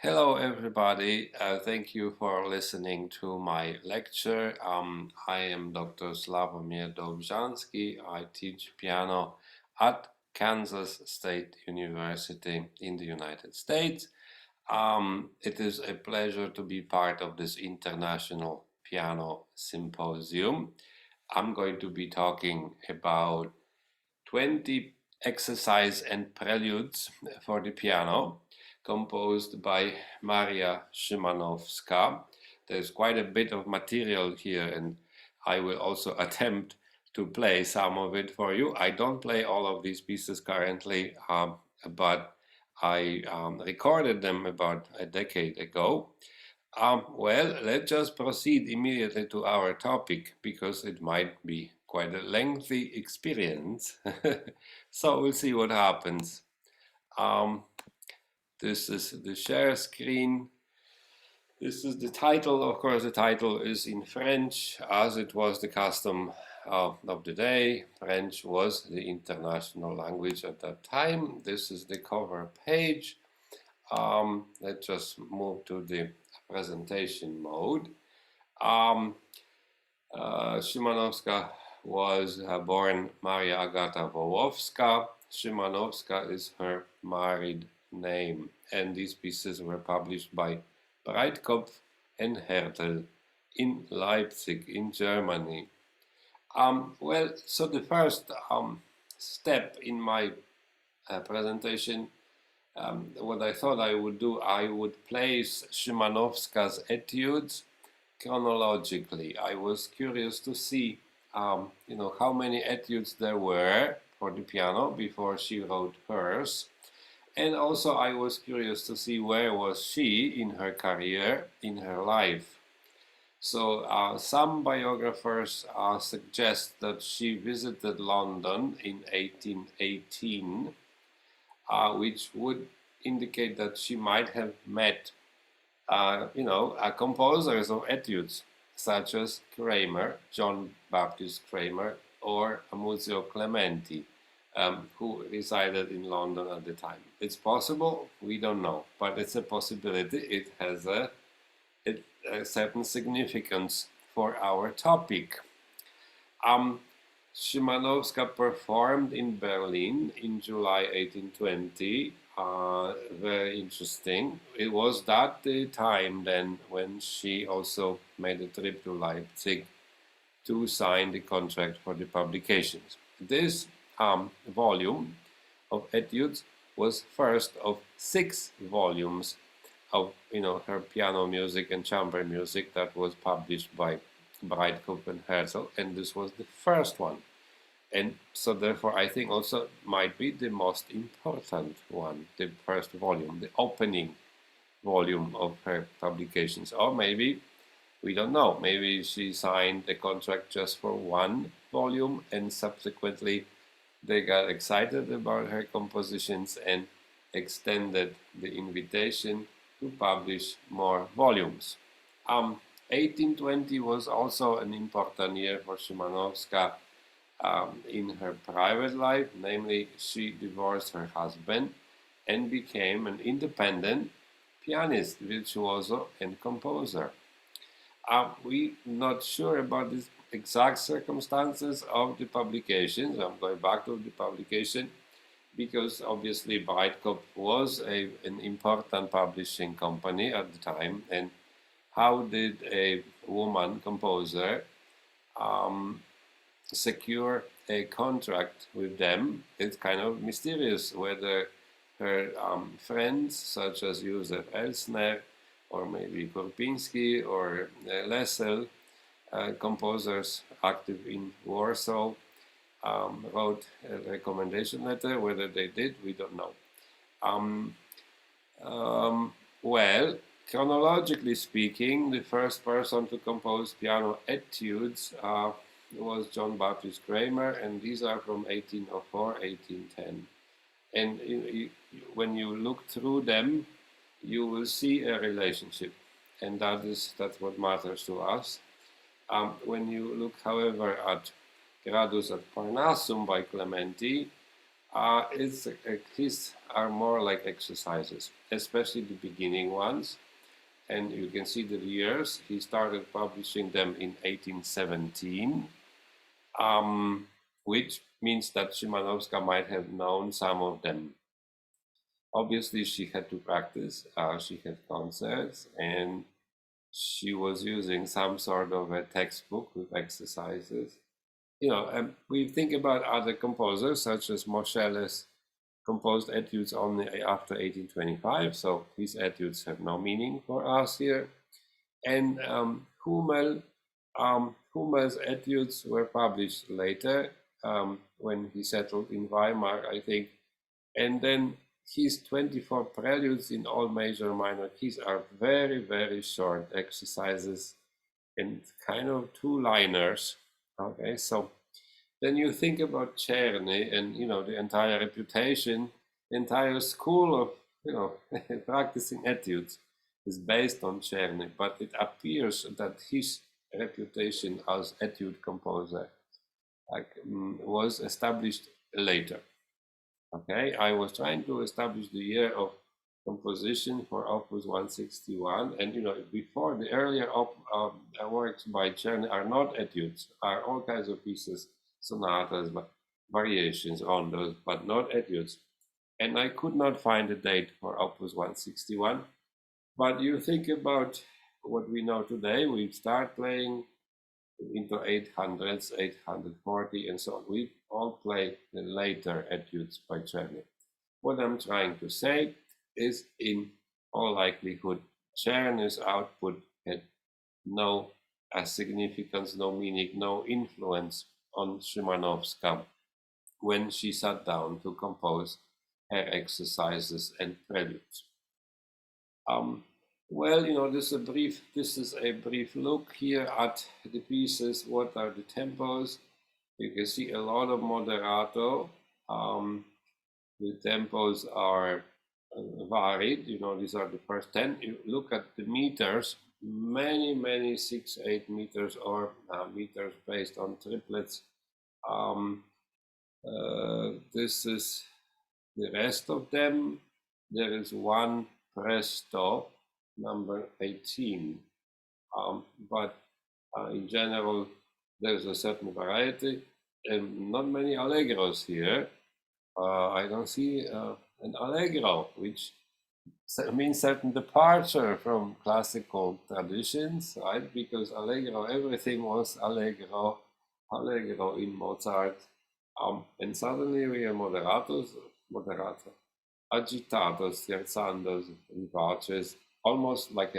Hello, everybody. Thank you for listening to my lecture. I am Dr. Slawomir Dobrzanski. I teach piano at Kansas State University in the United States. It is a pleasure to be part of this international piano symposium. I'm going to be talking about 20 exercise and preludes for the piano composed by Maria Szymanowska. There's quite a bit of material here, and I will also attempt to play some of it for you. I don't play all of these pieces currently, but I recorded them about a decade ago. Well, let's just proceed immediately to our topic because it might be quite a lengthy experience. So we'll see what happens. Um, this is the share screen. This is the title. Of course, the title is in French, as it was the custom of the day. French was the international language at that time. This is the cover page. Let's just move to the presentation mode. Szymanowska was born Maria Agata Wołowska. Szymanowska is her married name, and these pieces were published by Breitkopf and Hertel in Leipzig, in Germany. Well, so the first step in my presentation, what I thought I would do, I would place Szymanowska's Etudes chronologically. I was curious to see, how many etudes there were for the piano before she wrote hers. And also I was curious to see where was she in her career, in her life. So some biographers suggest that she visited London in 1818, which would indicate that she might have met composers of etudes such as Kramer, John Baptist Kramer, or Muzio Clementi, who resided in London at the time. It's possible, we don't know, but it's a possibility. It has a certain significance for our topic. Szymanowska performed in Berlin in July 1820. Very interesting. It was that the time then when she also made a trip to Leipzig to sign the contract for the publications. This volume of etudes was first of 6 volumes of her piano music and chamber music that was published by Breitkopf and Hertel, and this was the first one. And so therefore I think also might be the most important one, the first volume, the opening volume of her publications. Or maybe, we don't know, maybe she signed a contract just for one volume and subsequently they got excited about her compositions and extended the invitation to publish more volumes. 1820 was also an important year for Szymanowska in her private life, namely she divorced her husband and became an independent pianist, virtuoso, and composer. We're not sure about the exact circumstances of the publications. I'm going back to the publication because obviously Breitkopf was an important publishing company at the time, and how did a woman composer secure a contract with them? It's kind of mysterious whether her friends such as Józef Elsner or maybe Kurpinski or Lessel, composers active in Warsaw, wrote a recommendation letter. Whether they did, we don't know. Well, chronologically speaking, the first person to compose piano etudes was John Baptist Kramer, and these are from 1804, 1810. And when you look through them, you will see a relationship, and that's what matters to us. When you look, however, at Gradus ad Parnassum by Clementi, His are more like exercises, especially the beginning ones. And you can see the years. He started publishing them in 1817, which means that Szymanowska might have known some of them. Obviously, she had to practice. She had concerts, and she was using some sort of a textbook with exercises. We think about other composers such as Moscheles composed etudes only after 1825, so his etudes have no meaning for us here. And Hummel's etudes were published later when he settled in Weimar, I think. And then his 24 preludes in all major minor keys are very, very short exercises and kind of two-liners. Okay, so then you think about Czerny and the entire reputation, the entire school of practicing etudes is based on Czerny, but it appears that his reputation as etude composer was established later. Okay, I was trying to establish the year of composition for Opus 161, and before the earlier works by Czerny are not etudes, are all kinds of pieces, sonatas, variations, rondos, but not etudes. And I could not find a date for Opus 161. But you think about what we know today, we start playing into 800s, 840, and so on. We all play the later etudes by Czerny. What I'm trying to say is, in all likelihood, Czerny's output had no significance, no meaning, no influence on Szymanowska when she sat down to compose her exercises and preludes. Well, this is a brief look here at the pieces. What are the tempos? You can see a lot of moderato. The tempos are varied. These are the first 10. You look at the meters, many 6/8 meters or meters based on triplets. This is the rest of them. There is one presto, number 18. But in general, there's a certain variety and not many allegros here. I don't see an allegro, which means certain departure from classical traditions, right? Because allegro, everything was allegro in Mozart. And suddenly we have moderato, agitatos, scherzandos, vivaces, almost like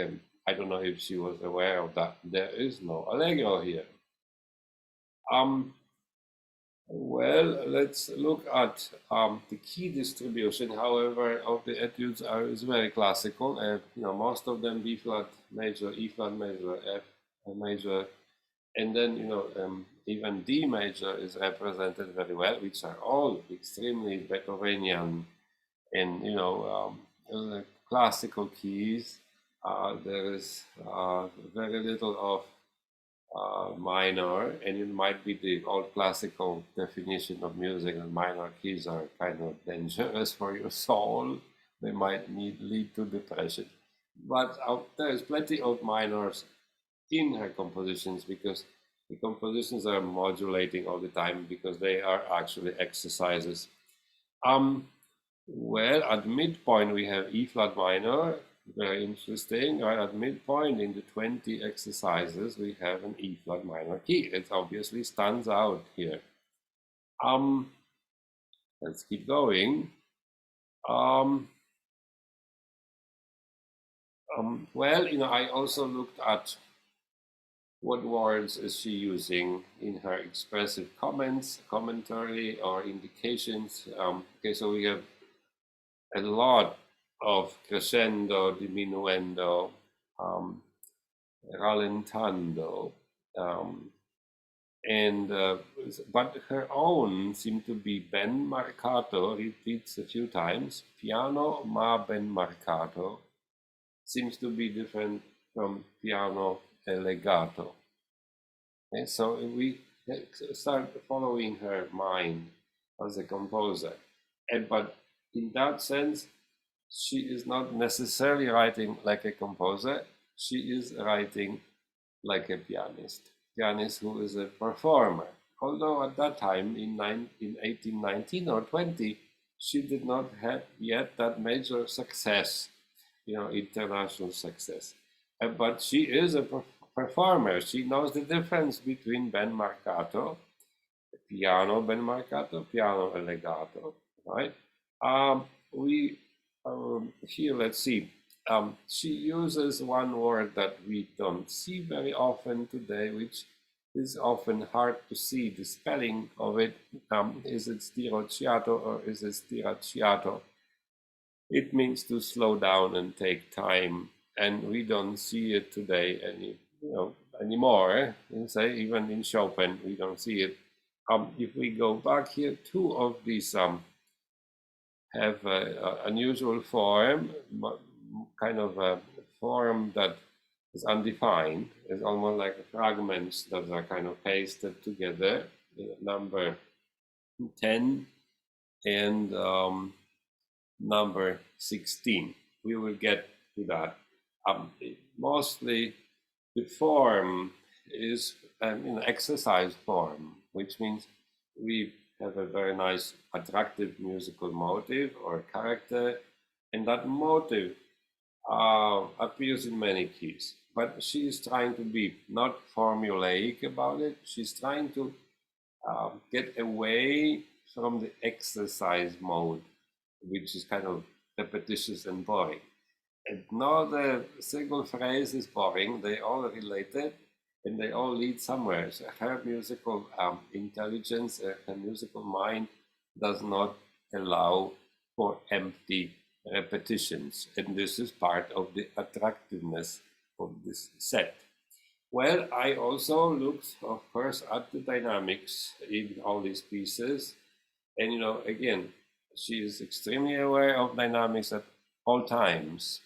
I don't know if she was aware of that. There is no allegro here. Well, let's look at the key distribution, however, of the etudes is very classical. Most of them B flat major, E flat major, F major, and then even D major is represented very well, which are all extremely Beethovenian and classical keys. There is very little of minor, and it might be the old classical definition of music, and minor keys are kind of dangerous for your soul. They might lead to depression. But there is plenty of minors in her compositions because the compositions are modulating all the time because they are actually exercises. Well, at midpoint we have E flat minor, very interesting. Right at midpoint in the 20 exercises we have an E flat minor key. It obviously stands out here. Let's keep going. Well, I also looked at what words is she using in her expressive commentary, or indications. Okay, so we have a lot of crescendo, diminuendo, rallentando, but her own seem to be ben marcato, repeats a few times. Piano ma ben marcato seems to be different from piano e legato. Okay, so we start following her mind as a composer. But in that sense, she is not necessarily writing like a composer. She is writing like a pianist who is a performer. Although at that time, in 1819 or 20, she did not have yet that major success, international success. But she is a performer. She knows the difference between ben marcato, piano ben marcato, piano legato, right? We Here, let's see. She uses one word that we don't see very often today, which is often hard to see. The spelling of it, is it stirocchiato or is it stiracchiato? It means to slow down and take time, and we don't see it today anymore. And say even in Chopin, we don't see it. If we go back here, two of these have an unusual form, kind of a form that is undefined. It's almost like fragments that are kind of pasted together. Number 10 and number 16. We will get to that. Mostly the form is an exercise form, which means we have a very nice, attractive musical motive or character, and that motive appears in many keys. But she is trying to be not formulaic about it. She's trying to get away from the exercise mode, which is kind of repetitious and boring. And not a single phrase is boring. They all related and they all lead somewhere. So her musical intelligence, her musical mind does not allow for empty repetitions. And this is part of the attractiveness of this set. Well, I also looked, of course, at the dynamics in all these pieces. And, again, she is extremely aware of dynamics at all times.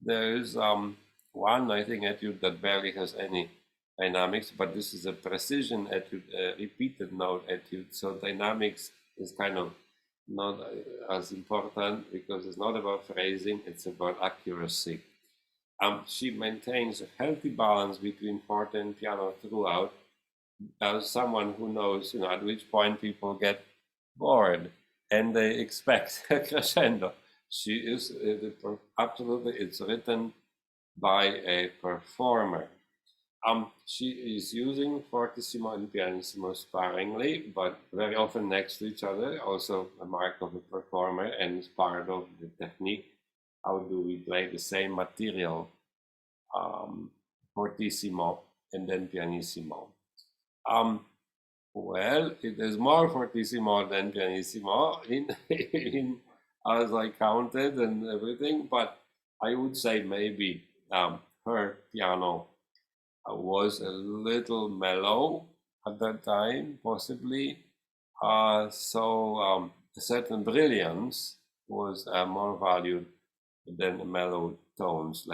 There is one, I think, etude that barely has any dynamics, but this is a precision etude, a repeated note etude. So dynamics is kind of not as important because it's not about phrasing, it's about accuracy. She maintains a healthy balance between forte and piano throughout. As someone who knows, at which point people get bored and they expect a crescendo. She is absolutely, it's written by a performer. She is using fortissimo and pianissimo sparingly, but very often next to each other, also a mark of a performer and part of the technique. How do we play the same material, fortissimo and then pianissimo? Well, it is more fortissimo than pianissimo in as I counted and everything, but I would say maybe her piano was a little mellow at that time, possibly. So a certain brilliance was more valued than mellow tones.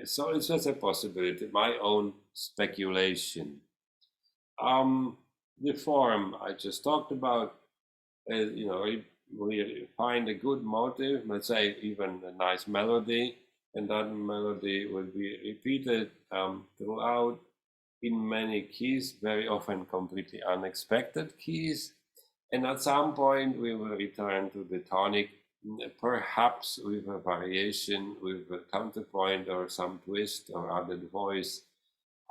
So it's just a possibility, my own speculation. The form I just talked about, we find a good motive, let's say even a nice melody, and that melody will be repeated throughout in many keys, very often completely unexpected keys. And at some point, we will return to the tonic, perhaps with a variation, with a counterpoint or some twist or added voice.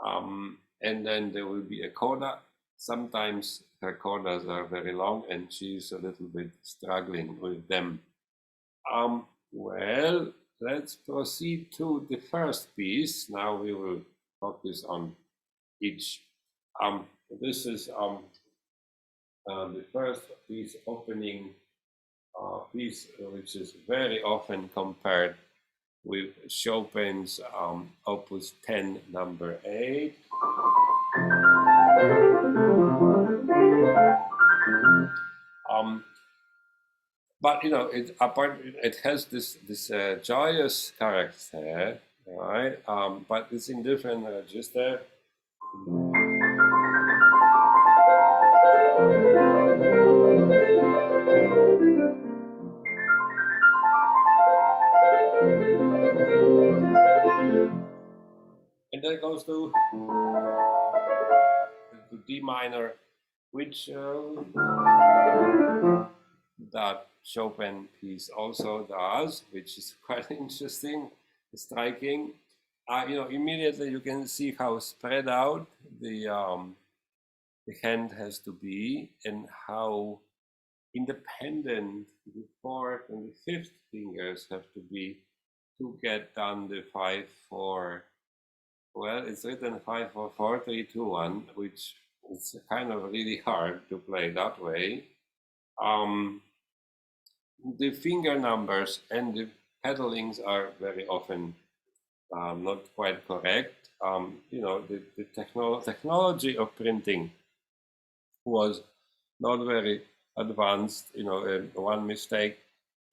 And then there will be a coda. Sometimes her codas are very long and she's a little bit struggling with them. Well, let's proceed to the first piece. Now we will focus on each. This is the first piece, opening piece, which is very often compared with Chopin's Opus 10, number 8. But it has this joyous character, right? But it's in different register. that goes to D minor, which that Chopin piece also does, which is quite interesting, striking. Immediately you can see how spread out the hand has to be, and how independent the fourth and the fifth fingers have to be to get done the 5/4. Well, it's written 5/4/3/2/1, which is kind of really hard to play that way. The finger numbers and the pedalings are very often not quite correct. The technology of printing was not very advanced. One mistake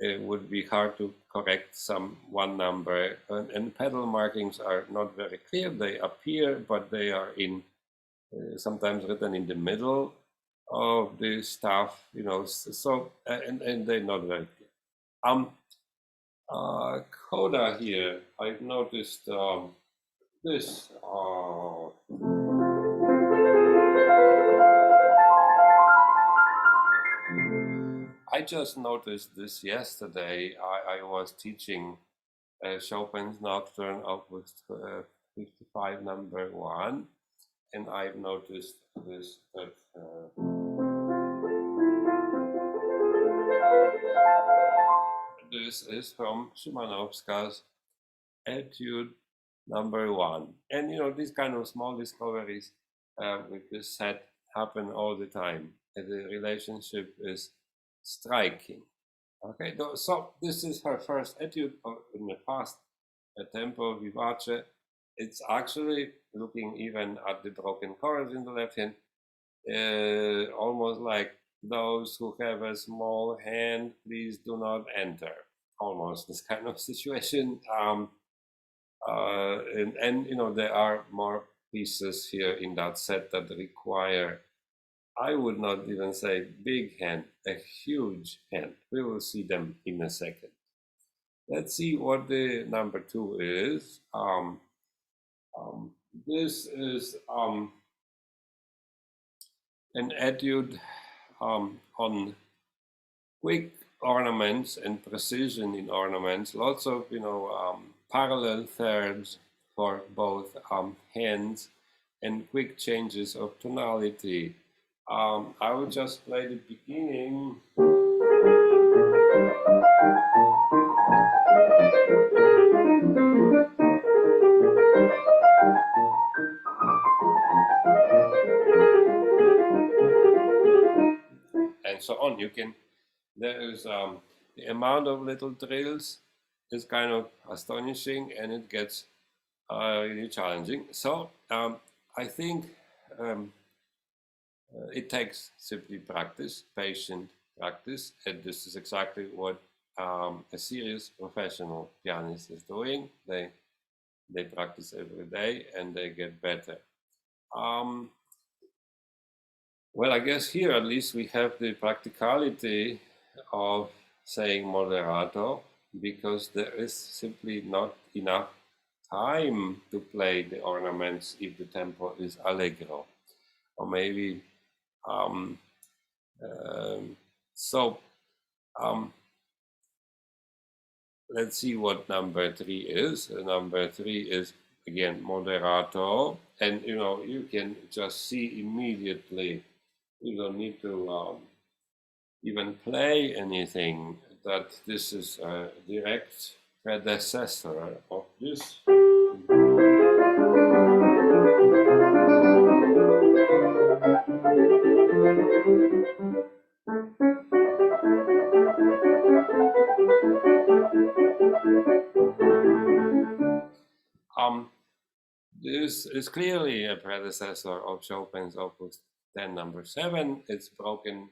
would be hard to correct one number, and pedal markings are not very clear. They appear, but they are sometimes written in the middle of the stuff. And they're not very clear. Coda here, I've noticed this. I just noticed this yesterday. I was teaching Chopin's Nocturne Opus 55 number 1, and I've noticed this that this is from Szymanowska's Etude number 1. And these kind of small discoveries with this set happen all the time. And the relationship is striking. Okay, so this is her first etude in the past tempo vivace. It's actually looking even at the broken chords in the left hand, almost like those who have a small hand, please do not enter. Almost this kind of situation. And there are more pieces here in that set that require, I would not even say big hand, a huge hand. We will see them in a second. Let's see what the number 2 is. This is an etude on quick ornaments and precision in ornaments. Lots of parallel thirds for both hands and quick changes of tonality. I will just play the beginning. And so on. There is the amount of little drills is kind of astonishing, and it gets really challenging. So I think it takes simply practice, patient practice, and this is exactly what a serious professional pianist is doing. They practice every day and they get better. Well, I guess here at least we have the practicality of saying moderato, because there is simply not enough time to play the ornaments if the tempo is allegro, or maybe let's see what number 3 is. Number 3 is again moderato, and you can just see immediately. You don't need to even play anything, that this is a direct predecessor of this. This is clearly a predecessor of Chopin's Opus 10 number 7. It's broken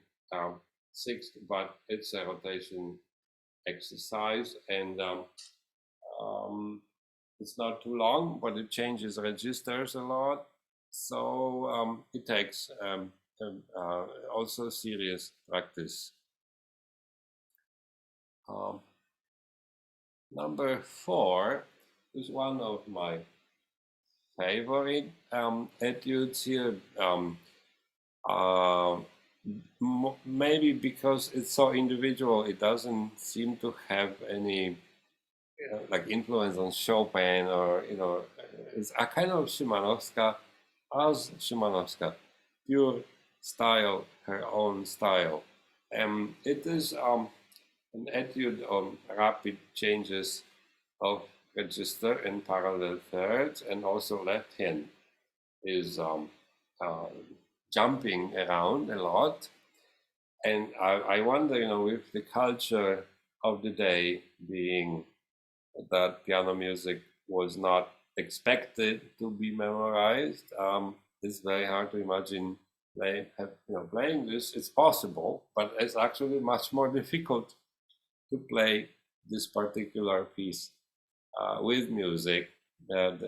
sixth, but it's a rotation exercise, and it's not too long, but it changes registers a lot. So it takes also serious practice. Number 4 is one of my favorite etudes here. Uh, Maybe because it's so individual, it doesn't seem to have any like influence on Chopin, or it's a kind of Szymanowska, as Szymanowska, pure style, her own style. It is an etude on rapid changes of register and parallel thirds, and also left hand is uh, jumping around a lot. And I wonder, with the culture of the day being that piano music was not expected to be memorized, it's very hard to imagine playing this. It's possible, but it's actually much more difficult to play this particular piece with music, and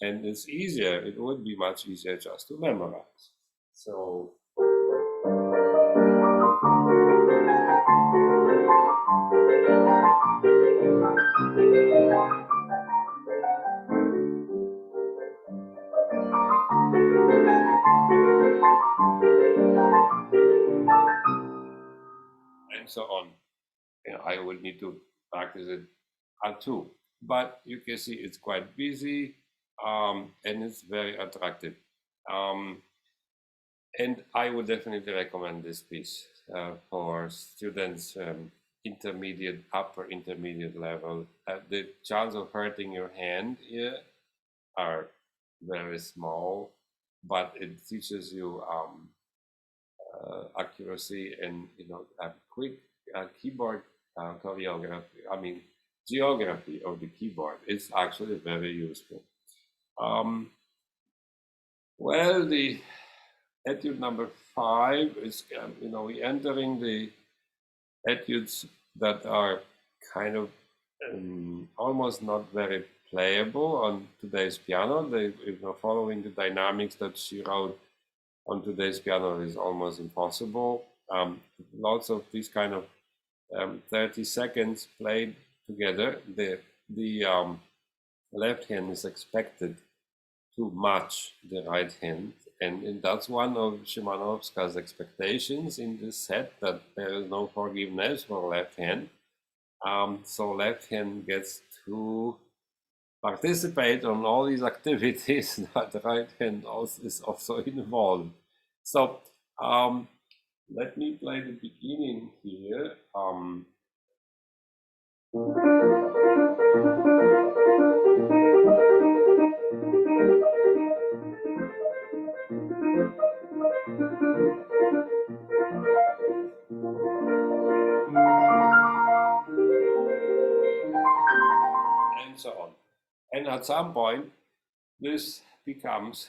it's easier. It would be much easier just to memorize. So, and so on. I would need to practice it too. But you can see it's quite busy, and it's very attractive. Um, and I would definitely recommend this piece for students, intermediate, upper intermediate level. The chance of hurting your hand here are very small, but it teaches you accuracy and a quick keyboard choreography. I mean, geography of the keyboard is actually very useful. Um, well, the etude number 5 is, we entering the etudes that are kind of almost not very playable on today's piano. They, following the dynamics that she wrote on today's piano is almost impossible. Lots of these kind of 30 seconds played together. The left hand is expected to match the right hand, and that's one of Szymanowska's expectations in this set, that there is no forgiveness for left hand. So left hand gets to participate on all these activities that the right hand also is also involved. So let me play the beginning here. And so on. And at some point, this becomes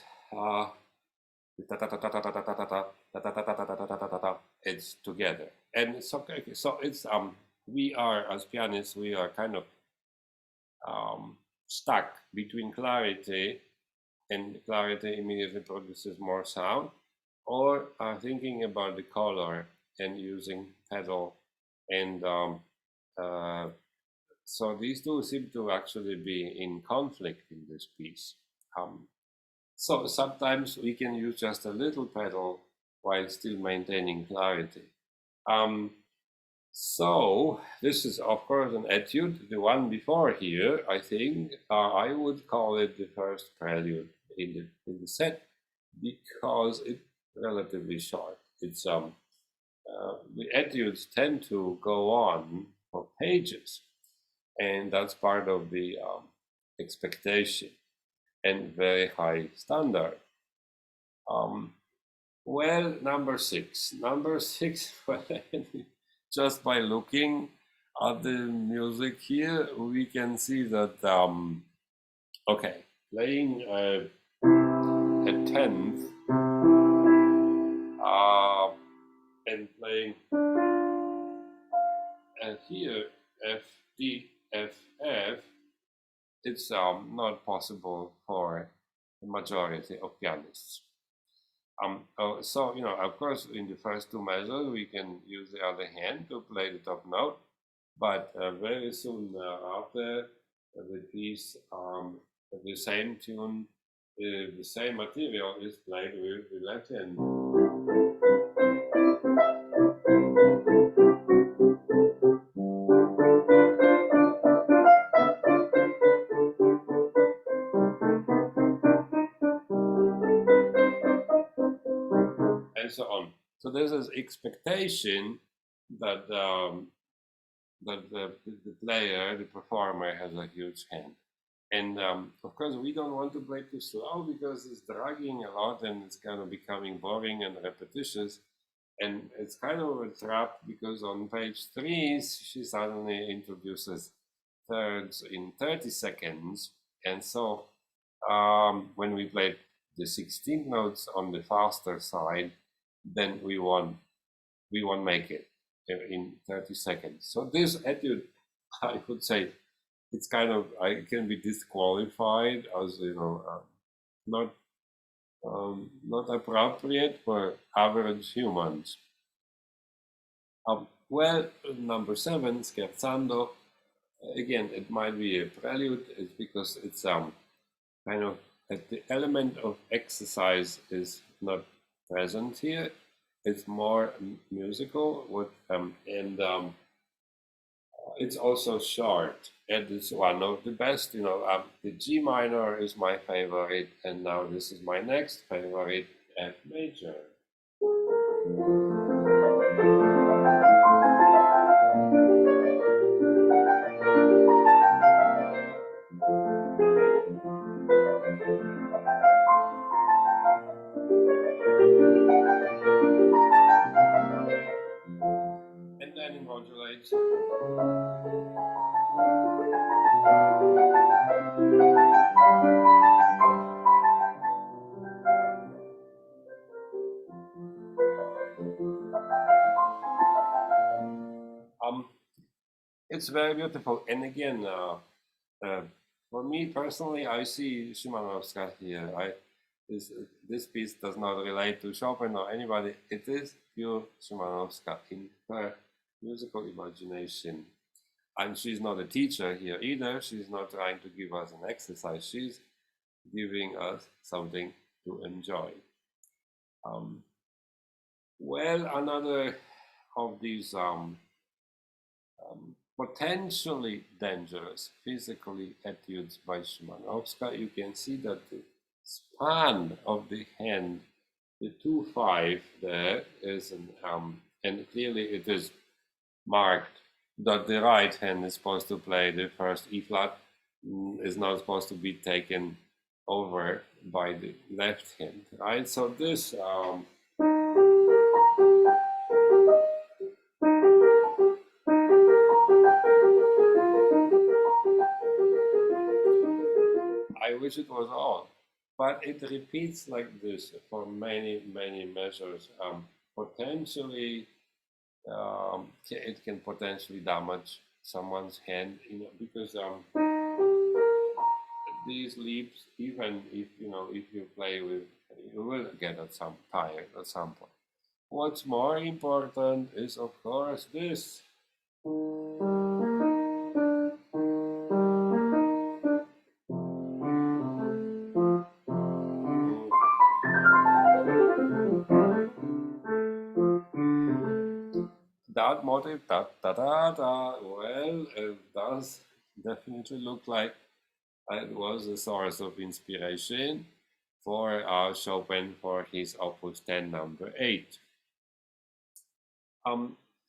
it's together, and it's okay. So it's we are, as pianists, we are kind of stuck between clarity, and clarity immediately produces more sound, or thinking about the color and using pedal, and so these two seem to actually be in conflict in this piece. So sometimes we can use just a little pedal while still maintaining clarity. So this is of course an etude. The one before here, I think, I would call it the first prelude in the set, because it's relatively short. It's the etudes tend to go on for pages, and that's part of the expectation and very high standard. Well, number 6. Number 6, well, just by looking at the music here, we can see that, okay, playing a 10th and playing here F, D, F, F, it's not possible for the majority of pianists. So, of course, in the first two measures, we can use the other hand to play the top note, but very soon after the piece, the same tune the same material is played with the left hand. And so on. So there's this expectation that the player, the performer, has a huge hand. And of course, we don't want to play too slow because it's dragging a lot and it's kind of becoming boring and repetitious. And it's kind of a trap because on page 3, she suddenly introduces thirds in 30 seconds. And so when we played the 16 notes on the faster side, then we won't make it in 30 seconds. So this etude, I would say, it's kind of, I can be disqualified as not not appropriate for average humans. Well, number 7, scherzando. Again, it might be a prelude. It's because it's kind of the element of exercise is not present here. It's more musical with and it's also short. And it's one of the best. The G minor is my favorite, and now this is my next favorite, F major. And then it modulates. It's very beautiful. And again, for me personally, I see Szymanowska here. This piece does not relate to Chopin or anybody. It is pure Szymanowska in her musical imagination. And she's not a teacher here either. She's not trying to give us an exercise. She's giving us something to enjoy. Well, another of these potentially dangerous physically etudes by Szymanowska, you can see that the span of the hand, the 2-5 there is and clearly it is marked that the right hand is supposed to play the first E flat, is not supposed to be taken over by the left hand, right? So this I wish it was on, but it repeats like this for many, many measures. Potentially, it can potentially damage someone's hand, because these leaps, even if you play with, you will get tired at some point. What's more important is, of course, this. That motive, da da da da, well, it does definitely look like it was a source of inspiration for Chopin for his Opus 10, number 8.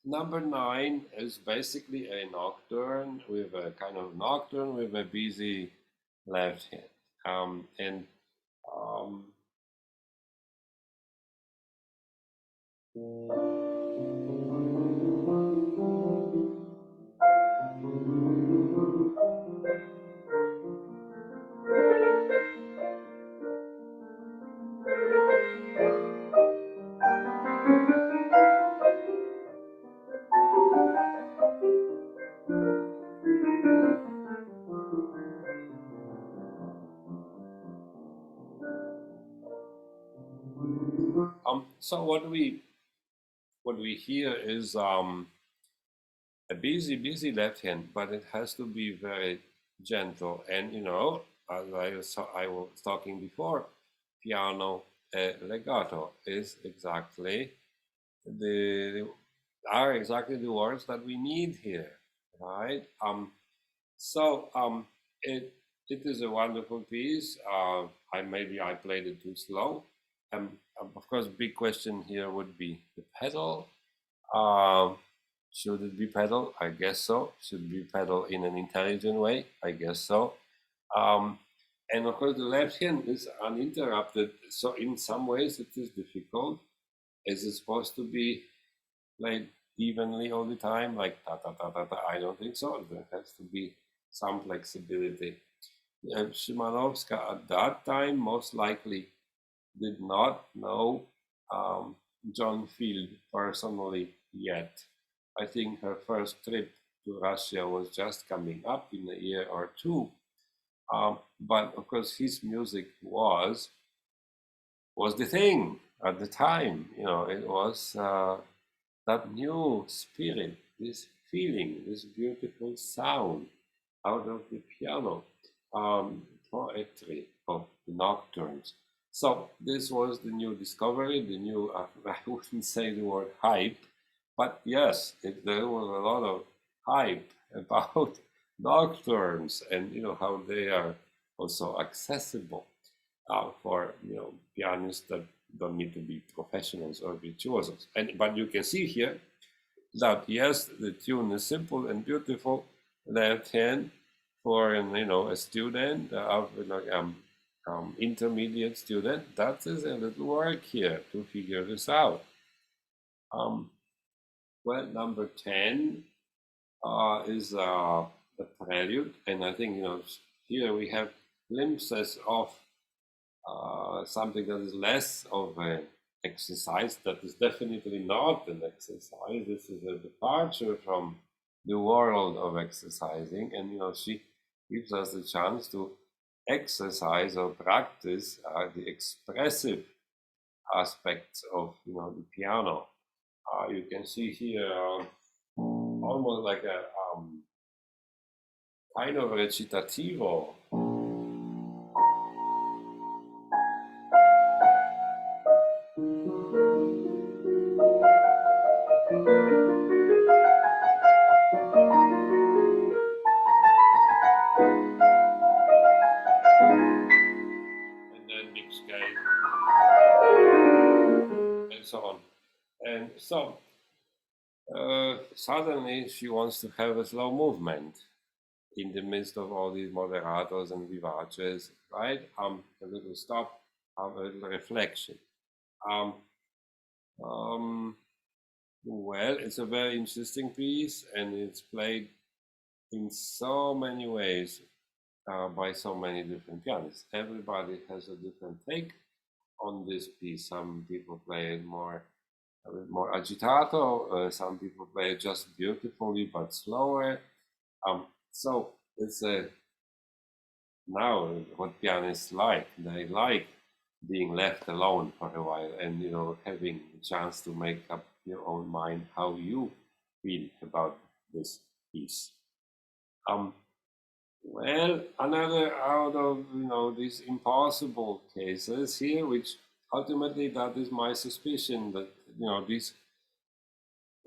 Number 9 is basically a nocturne with a busy left hand. And so what we hear is a busy left hand, but it has to be very gentle. And as I was talking before, piano legato is exactly the are exactly the words that we need here, right? So it it is a wonderful piece. I played it too slow. Of course, big question here would be the pedal. Um, should it be pedal? I guess so. Should it be pedal in an intelligent way? I guess so. Um, and of course, the left hand is uninterrupted. So in some ways, it is difficult. Is it supposed to be played evenly all the time, like ta ta ta ta ta? I don't think so. There has to be some flexibility. Szymanowska at that time most likely did not know um, John Field personally yet. I think her first trip to Russia was just coming up in a year or two. But of course, his music was the thing at the time. You know, it was that new spirit, this feeling, this beautiful sound out of the piano, poetry of the nocturnes. So this was the new discovery, the new, I wouldn't say the word hype, but yes, there was a lot of hype about nocturnes and, you know, how they are also accessible for, you know, pianists that don't need to be professionals or virtuosos. But you can see here that yes, the tune is simple and beautiful. Left hand for a student, intermediate student. That is a little work here to figure this out. Um, well, number 10 is the prelude, and I think here we have glimpses of something that is less of an exercise. That is definitely not an exercise. This is a departure from the world of exercising, and she gives us the chance to exercise or practice the expressive aspects of the piano. You can see here almost like a kind of recitativo. And then big scale and so on. And so suddenly she wants to have a slow movement in the midst of all these moderatos and vivaces, right? A little stop, a little reflection. Um, um, well, it's a very interesting piece, and it's played in so many ways by so many different pianists. Everybody has a different take on this piece. Some people play it more agitato. Some people play it just beautifully but slower. So it's a now what pianists like. They like being left alone for a while and having a chance to make up your own mind how you feel about this piece. Um, well, another out of these impossible cases here, which ultimately that is my suspicion that this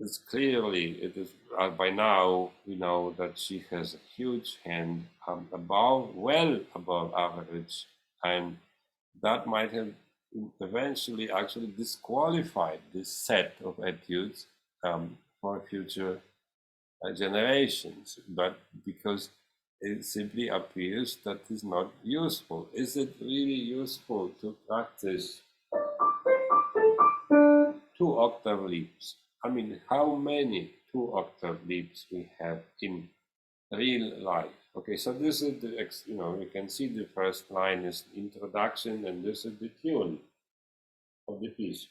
is clearly it is by now we know that she has a huge hand well above average, and that might have eventually actually disqualified this set of etudes for future generations, but because it simply appears that is not useful. Is it really useful to practice two octave leaps? I mean, how many two octave leaps we have in real life? Okay, so this is the, you can see the first line is introduction, and this is the tune of the piece.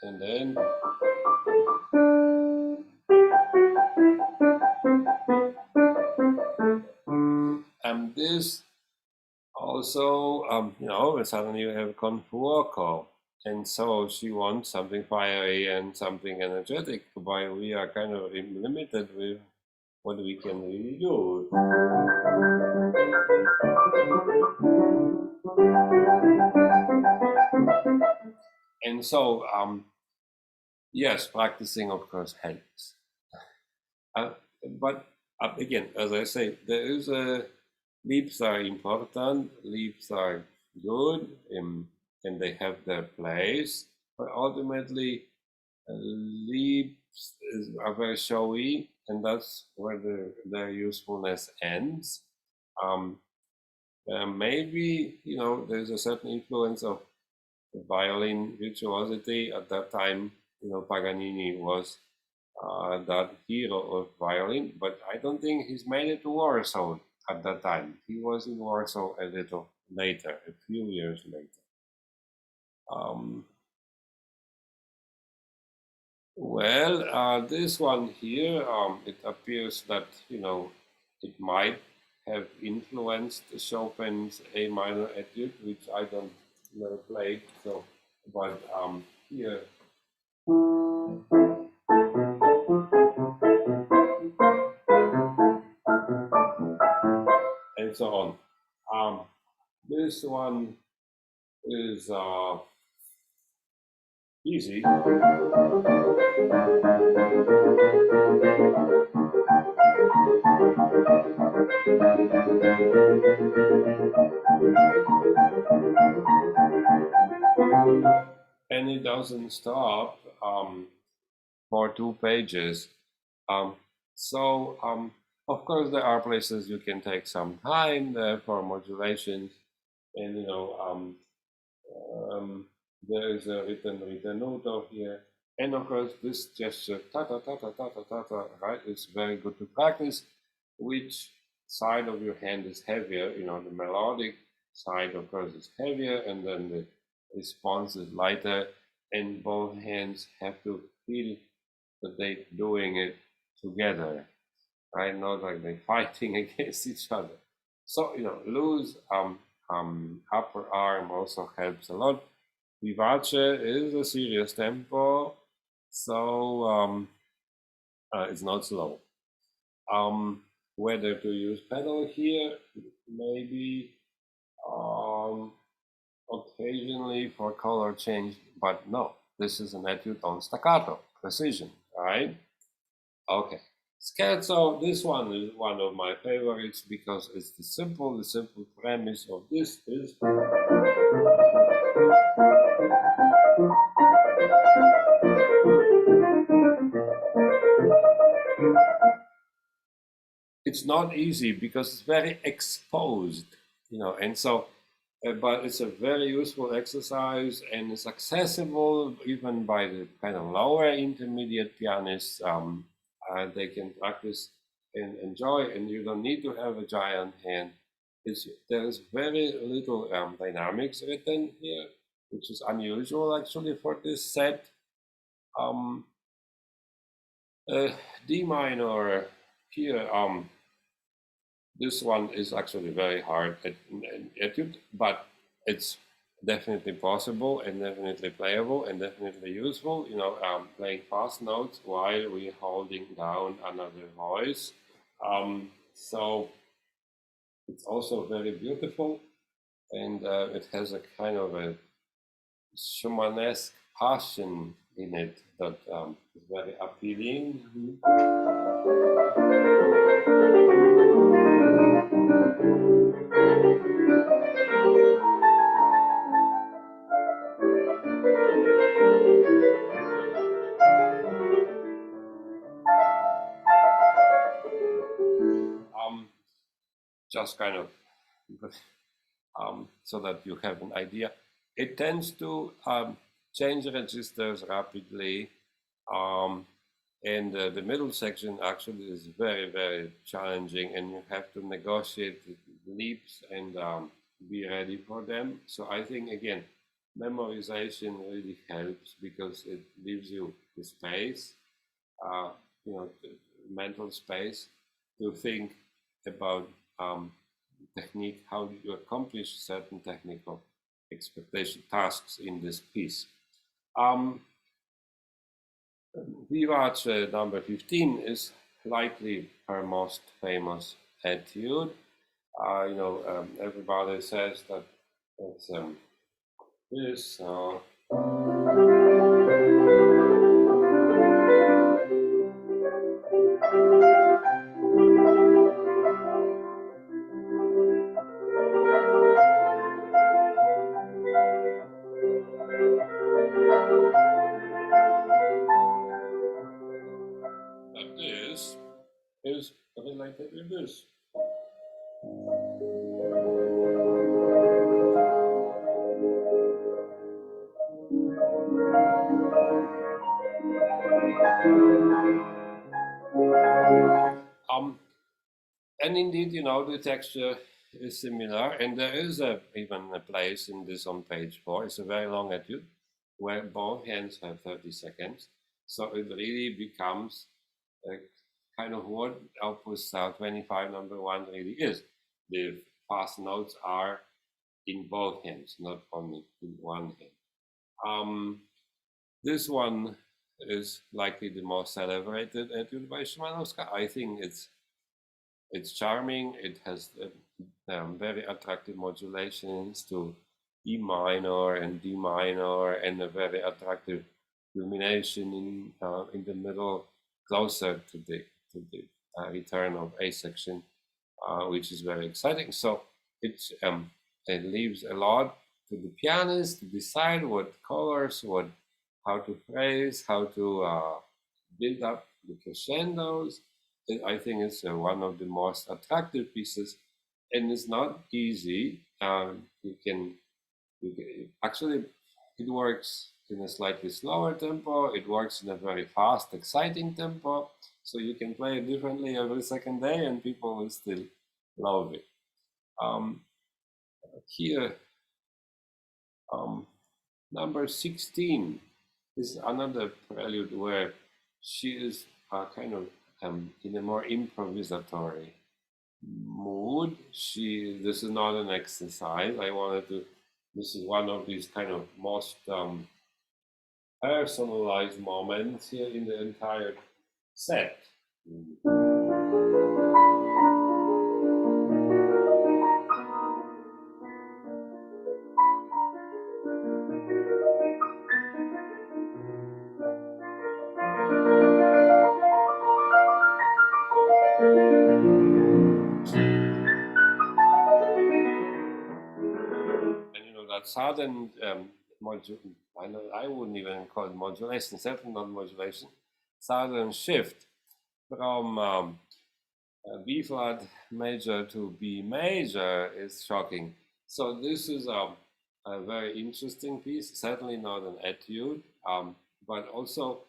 And then this also, suddenly you have confuoco, and so she wants something fiery and something energetic, while we are kind of limited with what we can really do. And so, yes, practicing, of course, helps. Uh, but again, as I say, there is a leaps are important, leaps are good, and they have their place. But ultimately, leaps are very showy, and that's where their usefulness ends. Um, Maybe there's a certain influence of violin virtuosity at that time. Paganini was that hero of violin, but I don't think he's made it to Warsaw at that time. He was in Warsaw a little later, a few years later. Um, this one here, it appears that it might have influenced Chopin's A minor etude, which I don't never played. So, but here. And so on. This one is easy. And it doesn't stop for 2 pages. So, of course, there are places you can take some time there for modulations, and there is a written ritenuto here, and of course, this gesture ta ta ta ta ta ta ta ta, right? It's very good to practice. Which side of your hand is heavier? The melodic side, of course, is heavier, and then the response is lighter, and both hands have to feel that they're doing it together, right? Not like they're fighting against each other. So, loose upper arm also helps a lot. Vivace is a serious tempo, so it's not slow. Whether to use pedal here, maybe occasionally for color change, but no, this is an etude on staccato, precision, right? Okay. Scherzo, this one is one of my favorites because it's the simple premise of this is it's not easy because it's very exposed, and so but it's a very useful exercise and it's accessible even by the kind of lower intermediate pianists. They can practice and enjoy, and you don't need to have a giant hand. There's very little dynamics written here, which is unusual actually for this set. Um, D minor here. This one is actually very hard etude, but it's definitely possible and definitely playable and definitely useful. Playing fast notes while we're holding down another voice. So it's also very beautiful, and it has a kind of a Szymanowska passion in it that is very appealing. Just kind of so that you have an idea. It tends to change registers rapidly, and the middle section actually is very, very challenging, and you have to negotiate leaps and be ready for them. So I think, again, memorization really helps because it gives you the space, the mental space to think about technique, how you accomplish certain technical expectation tasks in this piece. Vivace number 15 is likely her most famous etude. Everybody says that it's this. But this is related to this. And indeed, the texture is similar, and there is even a place in this on page 4. It's a very long etude where both hands have 30 seconds. So it really becomes a kind of what Opus 25 number 1 really is. The fast notes are in both hands, not only in one hand. This one is likely the most celebrated etude by Szymanowska. I think it's charming. It has very attractive modulations to E minor and D minor, and a very attractive illumination in the middle, closer to the return of A section, which is very exciting. So it leaves a lot to the pianist to decide what colors, how to phrase, how to build up the crescendos. I think it's one of the most attractive pieces, and it's not easy. Actually, it works in a slightly slower tempo. It works in a very fast, exciting tempo. So you can play it differently every second day, and people will still love it. Here, number 16 is another prelude where she is kind of in a more improvisatory mood. This is not an exercise. This is one of these kind of most personalized moments here in the entire set. That sudden I wouldn't even call it modulation, certainly not modulation, sudden shift from B flat major to B major is shocking. So this is a very interesting piece, certainly not an etude, but also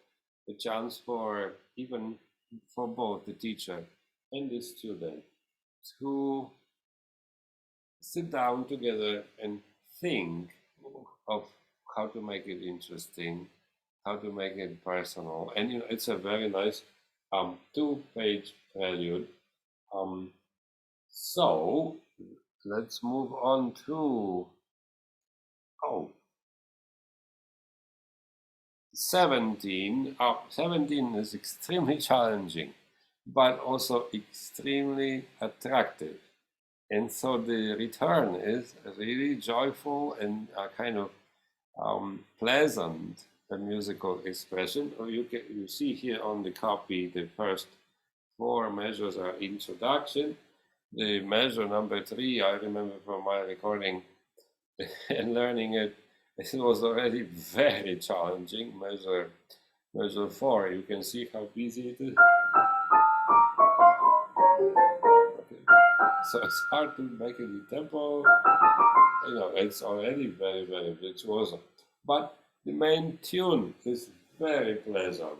a chance for both the teacher and the student to sit down together and think of how to make it interesting, how to make it personal. And it's a very nice 2-page prelude. So let's move on to 17. 17 is extremely challenging, but also extremely attractive. And so the return is really joyful and kind of pleasant musical expression. You see here on the copy, the first 4 measures are introduction. The measure number 3, I remember from my recording and learning it, it was already very challenging. Measure 4, you can see how easy it is. So it's hard to make it in tempo. It's already very, very virtuoso. But the main tune is very pleasant.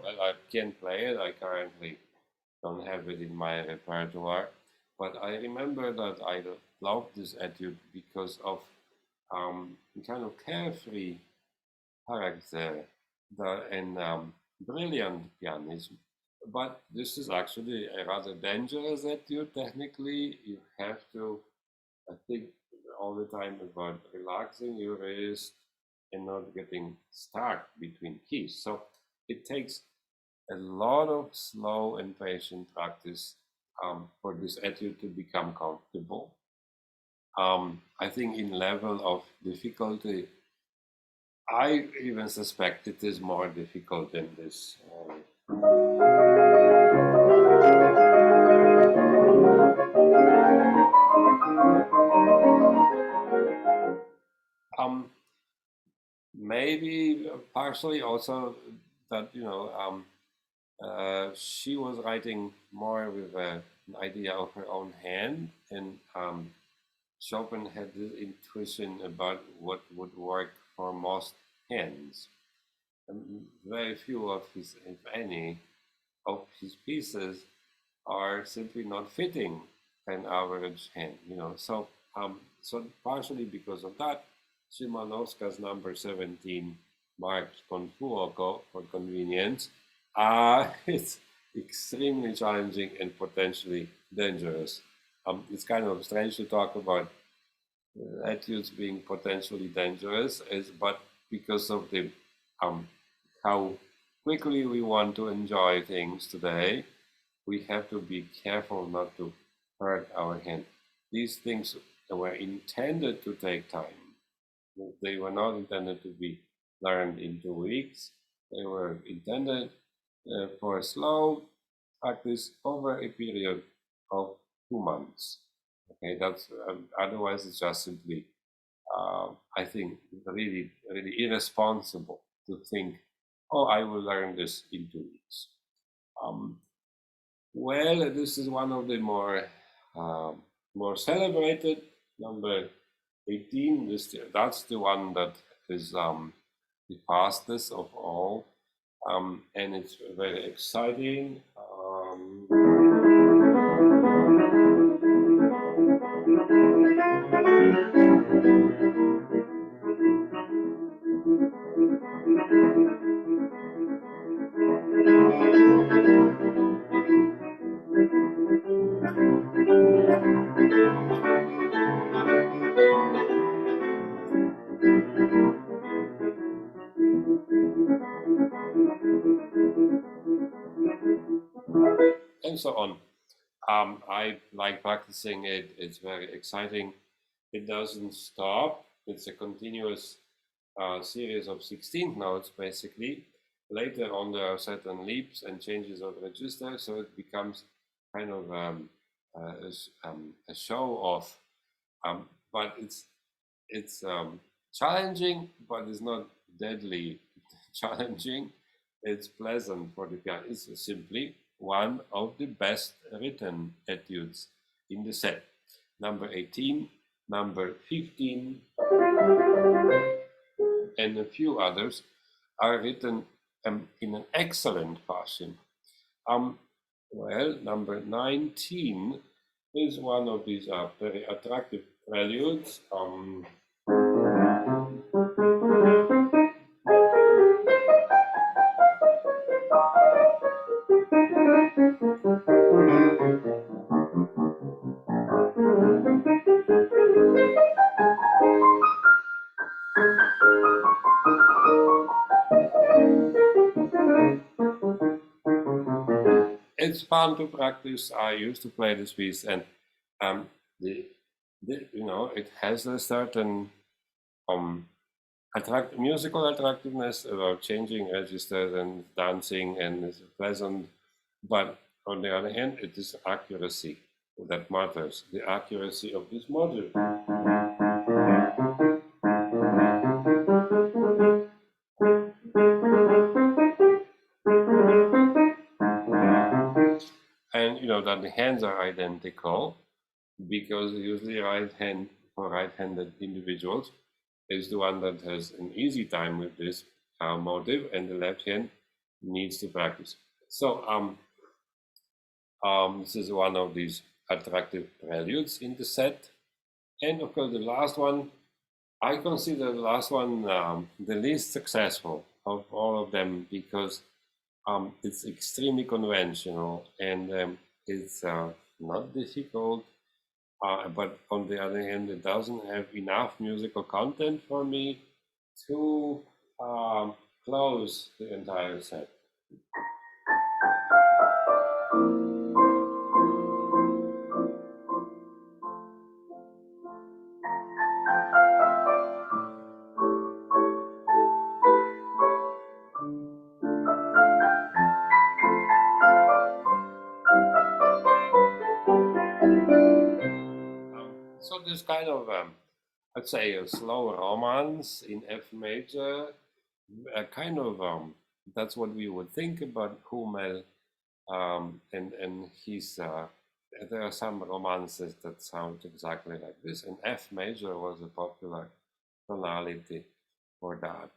Well, I can play it. I currently don't have it in my repertoire, but I remember that I loved this etude because of kind of carefree character and brilliant pianist. But this is actually a rather dangerous attitude. Technically, you have to think all the time about relaxing your wrist and not getting stuck between keys. So it takes a lot of slow and patient practice for this attitude to become comfortable. I think in level of difficulty, I even suspect it is more difficult than this. Um, Maybe partially also that she was writing more with an idea of her own hand, and Chopin had this intuition about what would work for most hands. And very few of his, if any, of his pieces are simply not fitting an average hand. So partially because of that, Szymanowska's number 17 marked Confuoco for convenience. It's extremely challenging and potentially dangerous. It's kind of strange to talk about etudes being potentially dangerous, but because of the how quickly we want to enjoy things today, we have to be careful not to hurt our hand. These things were intended to take time. They were not intended to be learned in 2 weeks. They were intended for a slow practice over a period of 2 months. Okay, that's otherwise it's just simply, I think, really, really irresponsible to think, oh, I will learn this in 2 weeks. Um, well, this is one of the more celebrated number 18. That's the one that is the fastest of all, and it's very exciting. And so on. I like practicing it. It's very exciting. It doesn't stop. It's a continuous series of 16 notes, basically. Later on, there are certain leaps and changes of register, so it becomes kind of a show off. But it's challenging, but it's not deadly challenging. It's pleasant for the piano. It's simply one of the best written etudes in the set. Number 18, number 15, and a few others are written in an excellent fashion. Well, number 19 is one of these very attractive preludes. It's fun to practice. I used to play this piece, and the, it has a certain musical attractiveness about changing registers and dancing, and it's pleasant. But on the other hand, it is accuracy that matters. The accuracy of this module. And that the hands are identical, because usually right hand for right-handed individuals is the one that has an easy time with this motive, and the left hand needs to practice. So this is one of these attractive preludes in the set. And of course, the last one I consider the last one the least successful of all of them because it's extremely conventional and it's not difficult, but on the other hand, it doesn't have enough musical content for me to um, close the entire set. So this kind of, I'd say, a slow romance in F major, kind of, that's what we would think about Hummel, and he's. There are some romances that sound exactly like this, and F major was a popular tonality for that.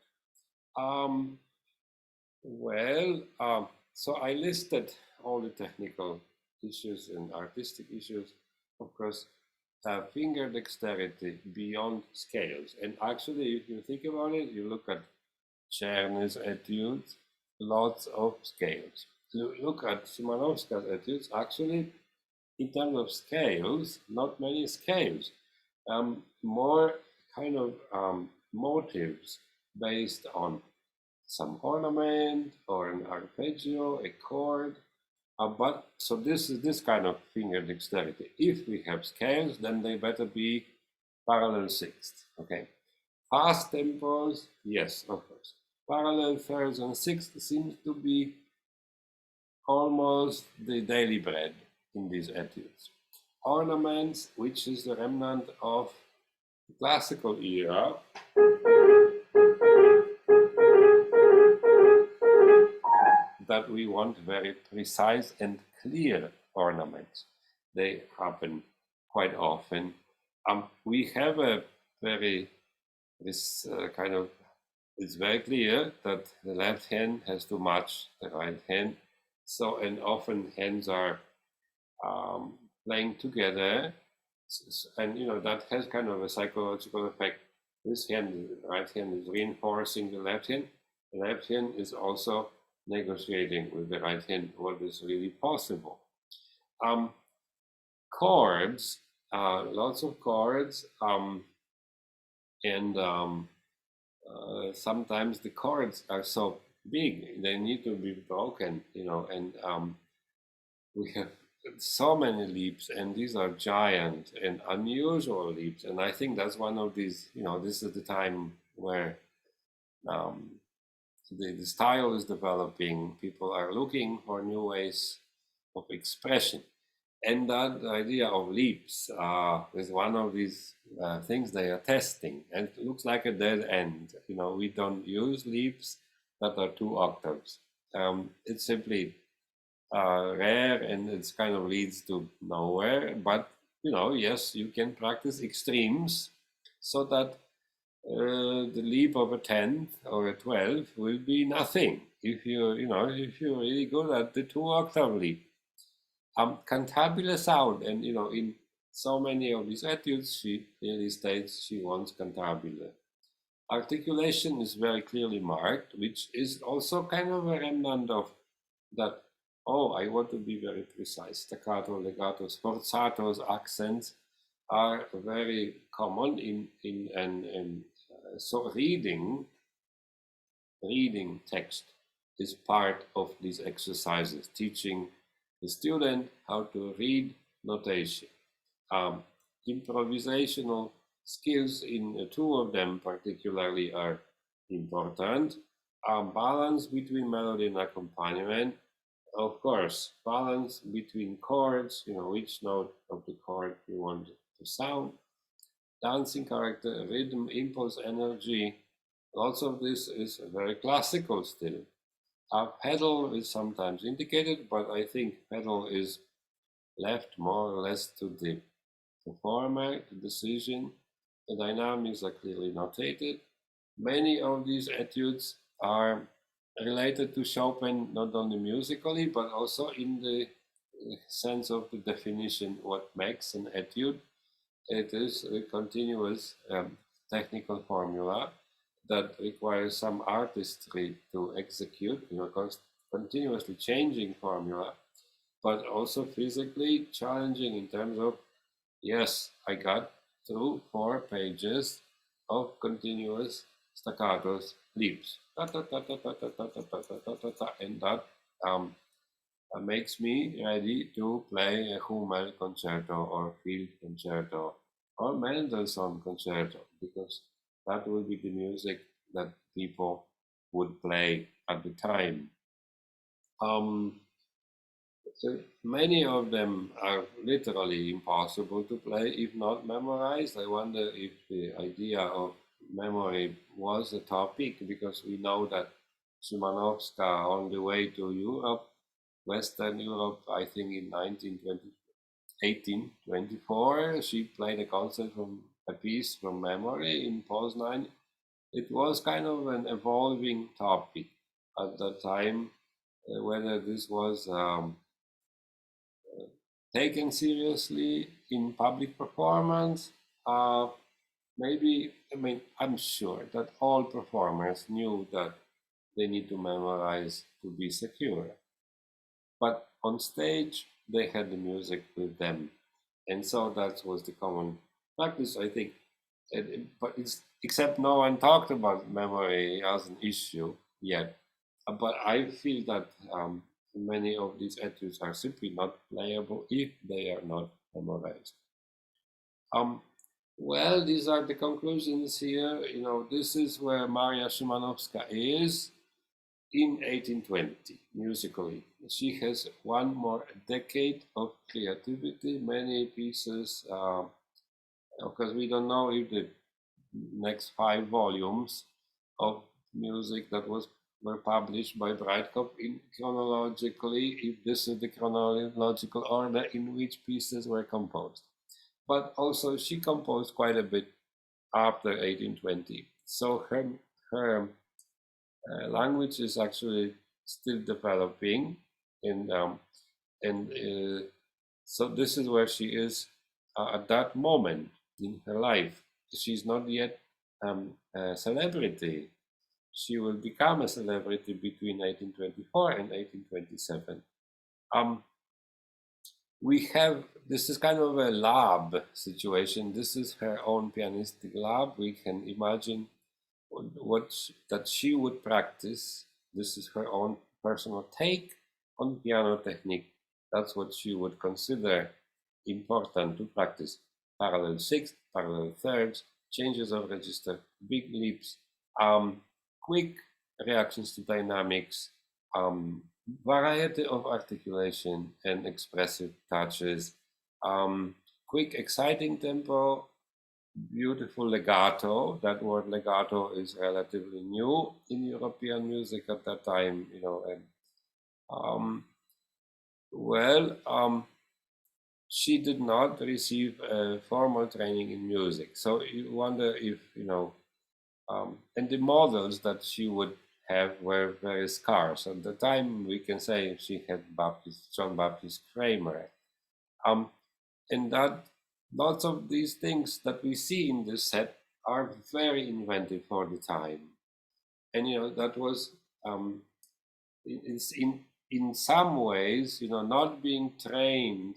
Um, so I listed all the technical issues and artistic issues. Of course, finger dexterity beyond scales. And actually, if you think about it, you look at Czern's etudes, lots of scales. Look at Szymanowska's etudes, actually, in terms of scales, not many scales. More kind of motives based on some ornament or an arpeggio, a chord. But so this is this kind of finger dexterity. If we have scales, then they better be parallel sixths. Okay, fast tempos, yes, of course. Parallel thirds and sixths seems to be almost the daily bread in these etudes. Ornaments, which is the remnant of the classical era, that we want very precise and clear ornaments. They happen quite often. We have a very, this kind of, it's very clear that the left hand has to match the right hand. So, and often hands are um, playing together. And, that has kind of a psychological effect. This hand, the right hand, is reinforcing the left hand. The left hand is also negotiating with the right hand what is really possible. Um, chords, lots of chords, and sometimes the chords are so big they need to be broken, and we have so many leaps, and these are giant and unusual leaps, and I think that's one of these. This is the time where um, the style is developing. People are looking for new ways of expression. And that idea of leaps is one of these things they are testing. And it looks like a dead end. We don't use leaps that are 2 octaves. It's simply rare and it's kind of leads to nowhere. But, yes, you can practice extremes so that the leap of a 10th or a 12th will be nothing if you're really good at the 2 octave leap. Cantabile sound, and in so many of these etudes, she clearly states she wants cantabile. Articulation is very clearly marked, which is also kind of a remnant of that. Oh, I want to be very precise. Staccato, legato, sforzatos, accents are very common so reading text is part of these exercises, teaching the student how to read notation. Improvisational skills in 2 of them particularly are important. Balance between melody and accompaniment. Of course, balance between chords, which note of the chord you want to sound. Dancing character, rhythm, impulse, energy. Lots of this is very classical still. Pedal is sometimes indicated, but I think pedal is left more or less to the performer, the decision. The dynamics are clearly notated. Many of these etudes are related to Chopin, not only musically, but also in the sense of the definition, what makes an etude. It is a continuous technical formula that requires some artistry to execute, continuously changing formula, but also physically challenging in terms of, yes, I got through 4 pages of continuous staccato leaps. And that makes me ready to play a Hummel concerto or field concerto or Mendelssohn concerto, because that will be the music that people would play at the time. So many of them are literally impossible to play if not memorized. I wonder if the idea of memory was a topic, because we know that Szymanowska, on the way to Europe, Western Europe, I think in 1824, she played a piece from memory in Poznan. It was kind of an evolving topic at that time, whether this was taken seriously in public performance. Maybe, I mean, I'm sure that all performers knew that they need to memorize to be secure. But on stage, they had the music with them. And so that was the common practice, I think. But it's, except no one talked about memory as an issue yet. But I feel that many of these etudes are simply not playable if they are not memorized. Um, well, these are the conclusions here. This is where Maria Szymanowska is in 1820, musically. She has one more decade of creativity, many pieces, because we don't know if the next 5 volumes of music that were published by Breitkopf in chronologically, if this is the chronological order in which pieces were composed. But also she composed quite a bit after 1820. So her language is actually still developing, and so this is where she is at that moment in her life. She's not yet a celebrity. She will become a celebrity between 1824 and 1827. Um, we have, this is kind of a lab situation. This is her own pianistic lab. We can imagine that she would practice. This is her own personal take on piano technique. That's what she would consider important to practice. Parallel sixths, parallel thirds, changes of register, big leaps, quick reactions to dynamics, variety of articulation and expressive touches, quick exciting tempo, beautiful legato. That word legato is relatively new in European music at that time, and um, well, she did not receive a formal training in music. So you wonder if, and the models that she would have were very scarce. At the time, we can say she had John Baptist Kramer. And that lots of these things that we see in this set are very inventive for the time. And, that was, it's in some ways, not being trained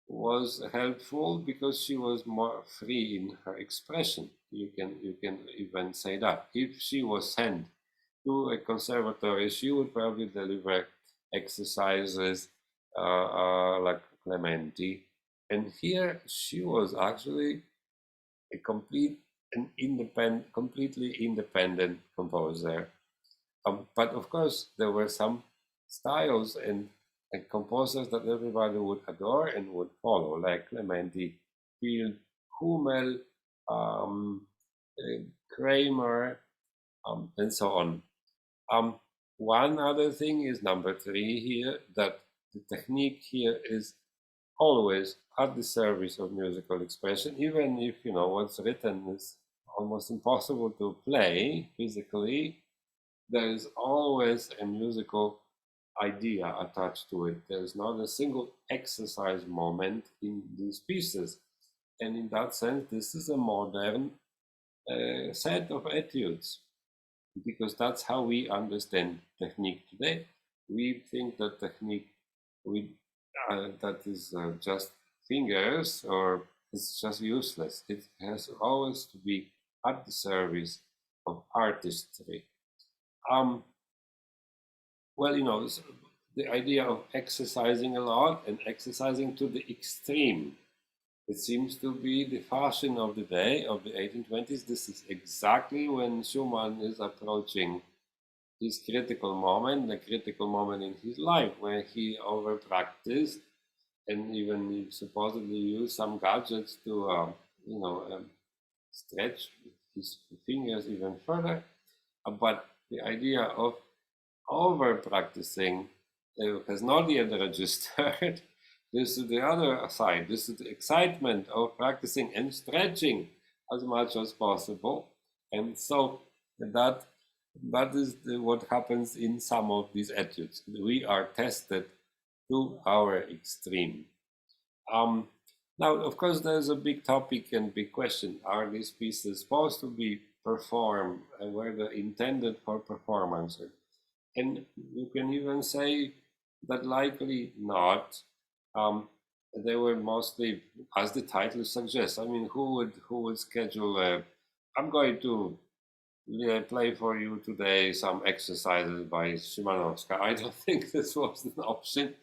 was helpful because she was more free in her expression. You can even say that if she was sent to a conservatory, she would probably deliver exercises like Clementi, and here she was actually a completely independent composer. But of course, there were some styles and composers that everybody would adore and would follow, like Clementi, Field, Hummel, um, Kramer, and so on. Um, One other thing is number 3 here, that the technique here is always at the service of musical expression, even if what's written is almost impossible to play physically. There is always a musical idea attached to it. There is not a single exercise moment in these pieces. And in that sense, this is a modern set of etudes, because that's how we understand technique today. We think that technique we that is just fingers, or it's just useless. It has always to be at the service of artistry. Um, well, the idea of exercising a lot and exercising to the extreme. It seems to be the fashion of the day of the 1820s. This is exactly when Schumann is approaching his critical moment, the critical moment in his life, where he over practiced and even supposedly used some gadgets to, stretch his fingers even further. But the idea of over practicing has not yet registered. This is the other side. This is the excitement of practicing and stretching as much as possible. And so that that is what happens in some of these etudes. We are tested to our extreme. Um, Now, of course, there's a big topic and big question. Are these pieces supposed to be performed and were they intended for performance? And you can even say that likely not. Um, they were mostly, as the title suggests. I mean, who would schedule a? I'm going to play for you today some exercises by Szymanowska. I don't think this was an option.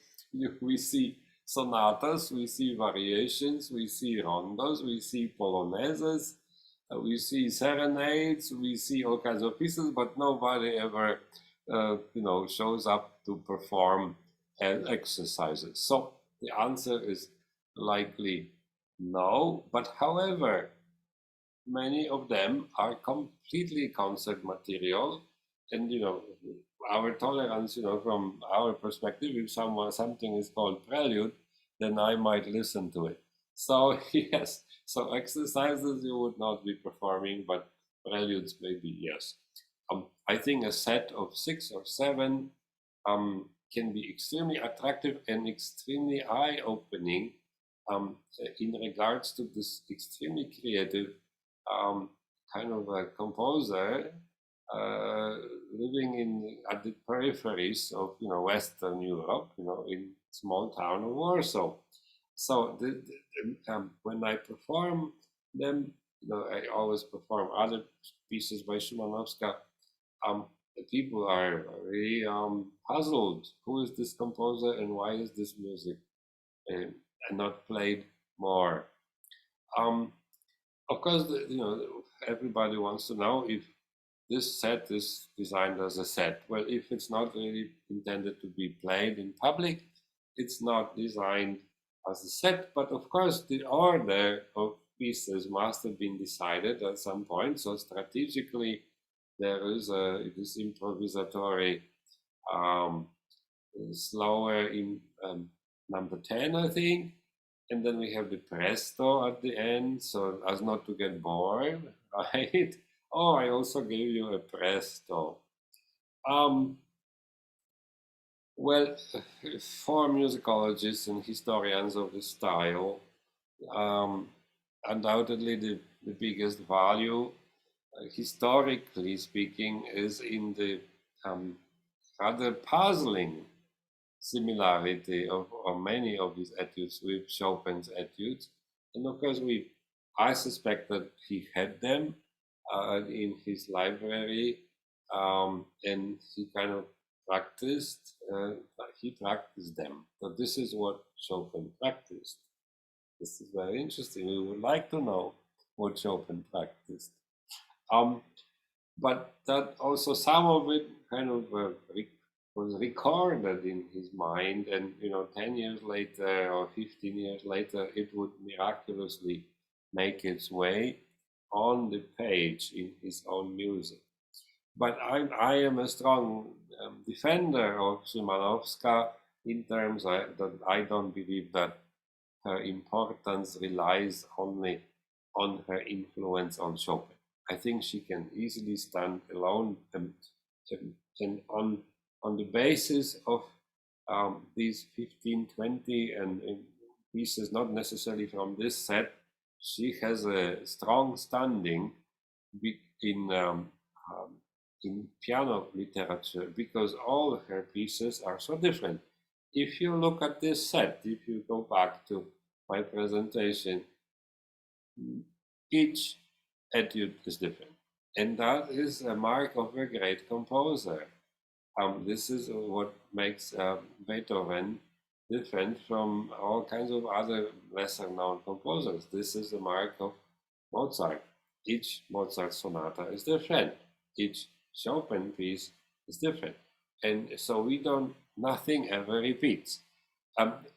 We see sonatas, we see variations, we see rondos, we see polonaises, we see serenades, we see all kinds of pieces, but nobody ever, shows up to perform exercises. So the answer is likely no. But however, many of them are completely concert material, and our tolerance, from our perspective, if something is called prelude, then I might listen to it. So yes, so exercises you would not be performing, but preludes maybe yes. I think a set of 6 or 7 can be extremely attractive and extremely eye-opening in regards to this extremely creative um, kind of a composer uh, living in at the peripheries of Western Europe, in small town of Warsaw. So when I perform them, I always perform other pieces by Szymanowska. The people are really puzzled. Who is this composer and why is this music uh, not played more? Um, of course, everybody wants to know if this set is designed as a set. Well, if it's not really intended to be played in public, it's not designed as a set. But of course, the order of pieces must have been decided at some point. So strategically, there is this improvisatory um, slower in number 10, I think. And then we have the presto at the end, so as not to get bored, right? Oh, I also gave you a presto. Um, well, for musicologists and historians of the style, um, undoubtedly the biggest value, historically speaking, is in the um, rather puzzling similarity of many of these etudes with Chopin's etudes. And of course, I suspect that he had them in his library, and he kind of he practiced them. So this is what Chopin practiced. This is very interesting. We would like to know what Chopin practiced. Um, but that also some of it kind of was recorded in his mind, and 10 years later or 15 years later it would miraculously make its way on the page in his own music. But I am a strong defender of Szymanowska in terms that I don't believe that her importance relies only on her influence on Chopin. I think she can easily stand alone, and on the basis of these 15, 20 and pieces, not necessarily from this set, she has a strong standing um, in piano literature because all her pieces are so different. If you look at this set, if you go back to my presentation, each etude is different. And that is a mark of a great composer. This is what makes Beethoven different from all kinds of other lesser known composers. This is the mark of Mozart. Each Mozart sonata is different. Each Chopin piece is different. And so nothing ever repeats.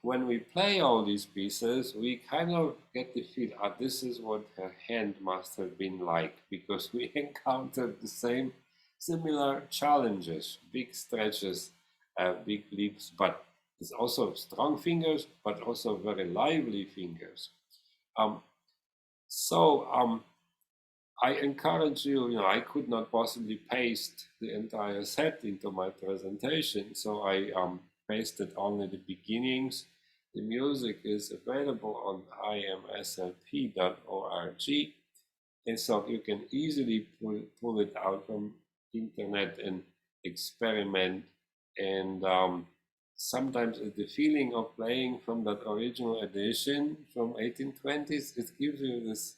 When we play all these pieces, we kind of get the feel, this is what her hand must have been like, because we encountered the same similar challenges, big stretches, big leaps, but it's also strong fingers, but also very lively fingers. Um, so I encourage you, I could not possibly paste the entire set into my presentation, so I pasted only the beginnings. The music is available on imslp.org, and so you can easily pull it out from internet and experiment. And sometimes the feeling of playing from that original edition from 1820s, it gives you this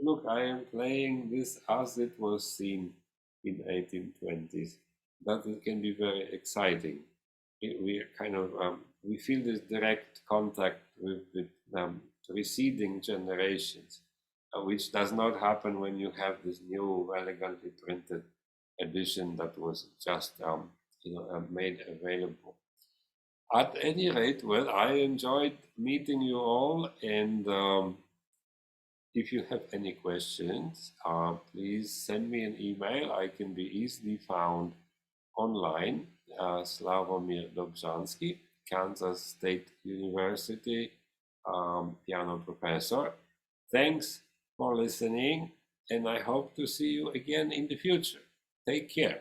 look, I am playing this as it was seen in 1820s. That can be very exciting. We kind of we feel this direct contact with preceding generations, which does not happen when you have this new, elegantly printed edition that was just made available. At any rate, well, I enjoyed meeting you all, and if you have any questions, please send me an email. I can be easily found online. Slawomir Dobrzanski, Kansas State University piano professor. Thanks for listening, and I hope to see you again in the future. Take care.